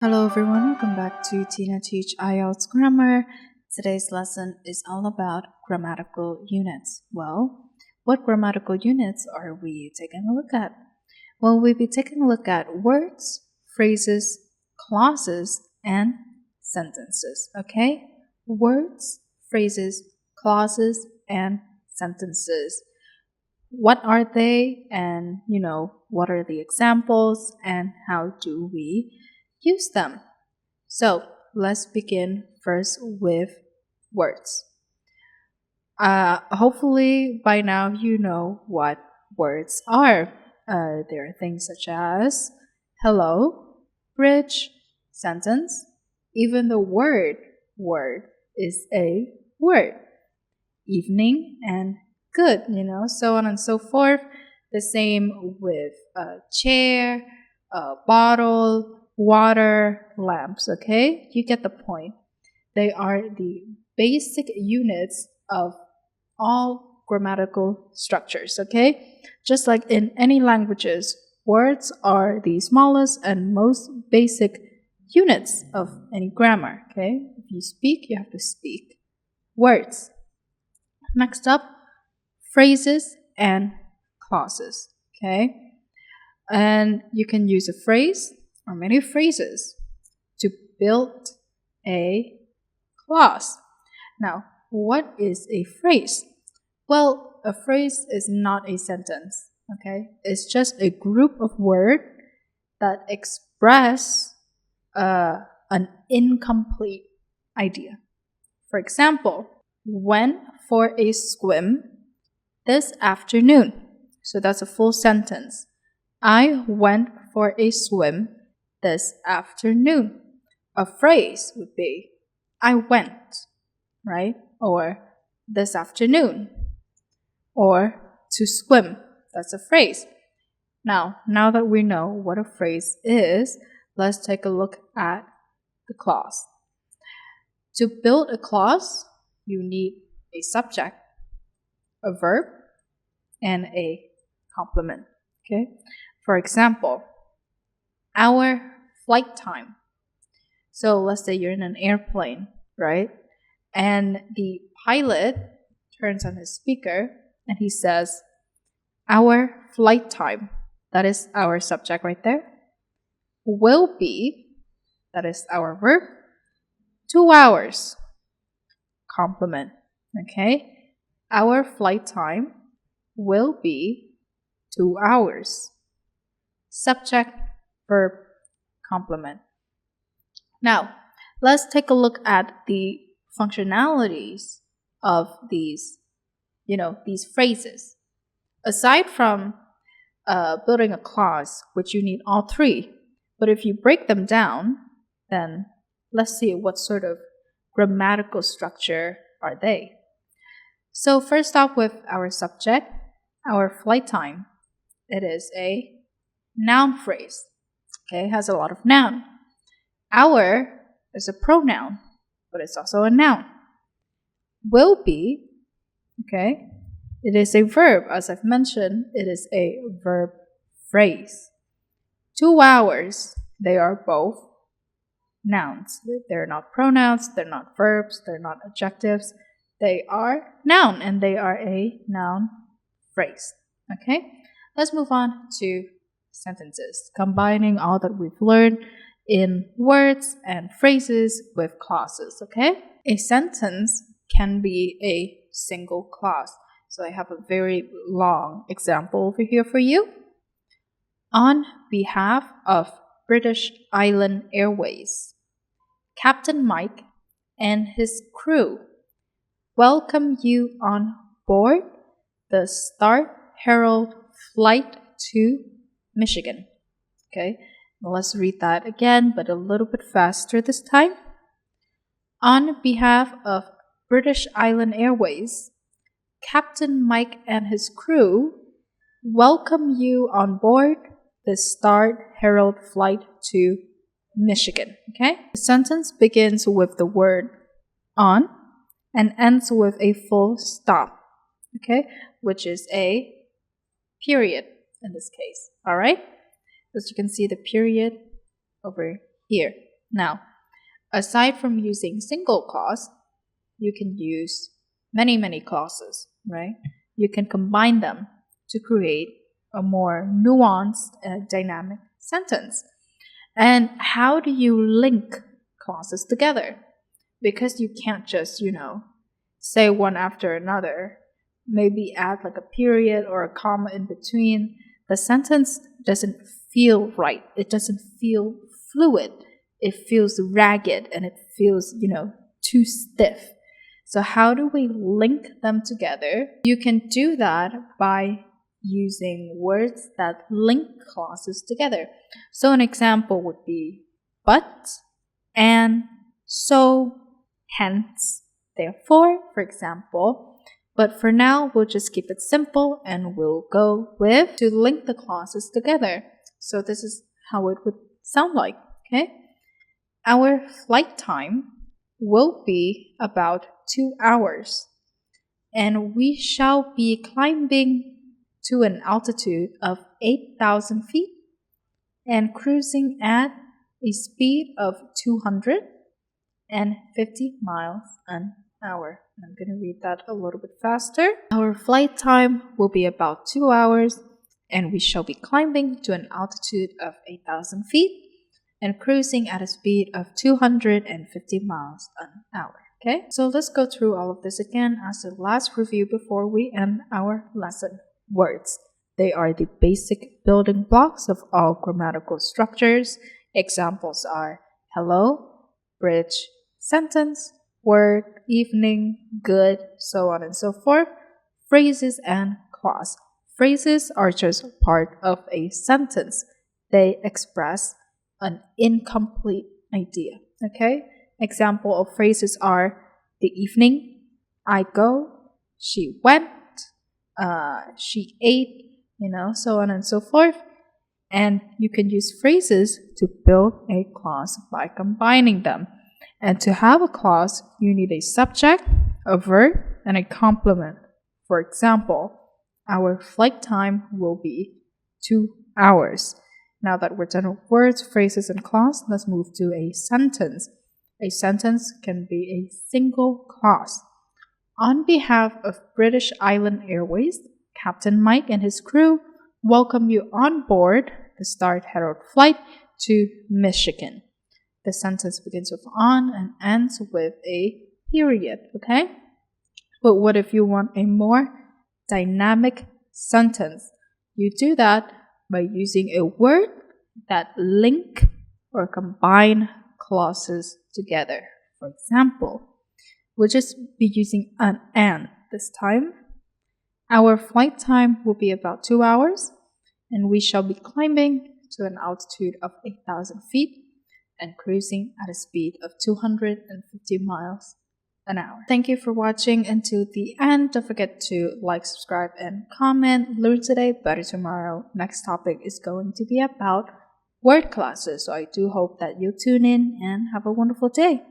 Hello everyone, welcome back to Tina Teach IELTS Grammar. Today's lesson is all about grammatical units. Well, what grammatical units are we taking a look at? Well, we'll be taking a look at words, phrases, clauses, and sentences, okay? Words, phrases, clauses, and sentences. What are they, and what are the examples, and how do we use them? So let's begin first with words. Hopefully by now you know what words are. There are things such as hello, bridge, sentence. Even the word is a word. Evening and good, so on and so forth. The same with chair, bottle, water, lamps, okay? You get the point. They are the basic units of all grammatical structures, okay? Just like in any languages, words are the smallest and most basic units of any grammar, okay? If you speak, you have to speak words. Next up, phrases and clauses, okay? And you can use a phrase or many phrases to build a clause. Now, what is a phrase? Well, a phrase is not a sentence, okay? It's just a group of words that express an incomplete idea. For example, went for a swim this afternoon. So that's a full sentence. I went for a swim this afternoon. A phrase would be I went, right? Or this afternoon. Or to swim. That's a phrase. Now that we know what a phrase is, let's take a look at the clause. To build a clause, you need a subject, a verb, and a complement. Okay? For example, our flight time. So let's say you're in an airplane, right? And the pilot turns on his speaker and he says, our flight time, that is our subject right there, will be, that is our verb, 2 hours. Complement. Okay? Our flight time will be 2 hours. Subject, verb, complement. Now, let's take a look at the functionalities of these phrases. Aside from building a clause, which you need all three, but if you break them down, then let's see what sort of grammatical structure are they. So first off with our subject, our flight time. It is a noun phrase. Okay, it has a lot of noun. Our is a pronoun, but it's also a noun. Will be, okay, it is a verb. As I've mentioned, it is a verb phrase. 2 hours, they are both nouns. They're not pronouns, they're not verbs, they're not adjectives. They are noun and they are a noun phrase. Okay? Let's move on to sentences, combining all that we've learned in words and phrases with clauses. Okay? A sentence can be a single clause. So I have a very long example over here for you. On behalf of British Island Airways, Captain Mike and his crew welcome you on board the Star Herald flight to Michigan. Okay, now let's read that again, but a little bit faster this time. On behalf of British Island Airways, Captain Mike and his crew welcome you on board the Star Herald flight to Michigan. Okay? The sentence begins with the word on and ends with a full stop. Okay? Which is a period in this case. Alright? As you can see the period over here. Now, aside from using single clause, you can use many clauses, right? You can combine them to create a more nuanced, dynamic sentence. And how do you link clauses together? Because you can't just, say one after another, maybe add like a period or a comma in between. The sentence doesn't feel right. It doesn't feel fluid. It feels ragged and it feels, too stiff. So how do we link them together? You can do that by using words that link clauses together. So an example would be but, and, so, hence, therefore, for example. But for now, we'll just keep it simple and we'll go with to link the clauses together. So this is how it would sound like, okay? Our flight time will be about 2 hours, and we shall be climbing to an altitude of 8,000 feet and cruising at a speed of 250 miles an hour. I'm going to read that a little bit faster. Our flight time will be about 2 hours, and we shall be climbing to an altitude of 8,000 feet and cruising at a speed of 250 miles an hour. Okay, so let's go through all of this again as a last review before we end our lesson. Words. They are the basic building blocks of all grammatical structures. Examples are hello, bridge, sentence, word, evening, good, so on and so forth. Phrases and clause. Phrases are just part of a sentence. They express an incomplete idea. Okay? Example of phrases are the evening, I go, she went, she ate, so on and so forth. And you can use phrases to build a clause by combining them. And to have a clause, you need a subject, a verb, and a complement. For example, our flight time will be 2 hours. Now that we're done with words, phrases, and clause, let's move to a sentence. A sentence can be a single clause. On behalf of British Island Airways, Captain Mike and his crew welcome you on board the Star Herald flight to Michigan. The sentence begins with on and ends with a period, okay? But what if you want a more dynamic sentence? You do that by using a word that link or combine clauses together. For example, we'll just be using an and this time. Our flight time will be about 2 hours, and we shall be climbing to an altitude of 8,000 feet and cruising at a speed of 250 miles an hour. Thank you for watching until the end. Don't forget to like, subscribe, and comment. Learn today, better tomorrow. Next topic is going to be about word classes. So I do hope that you'll tune in and have a wonderful day.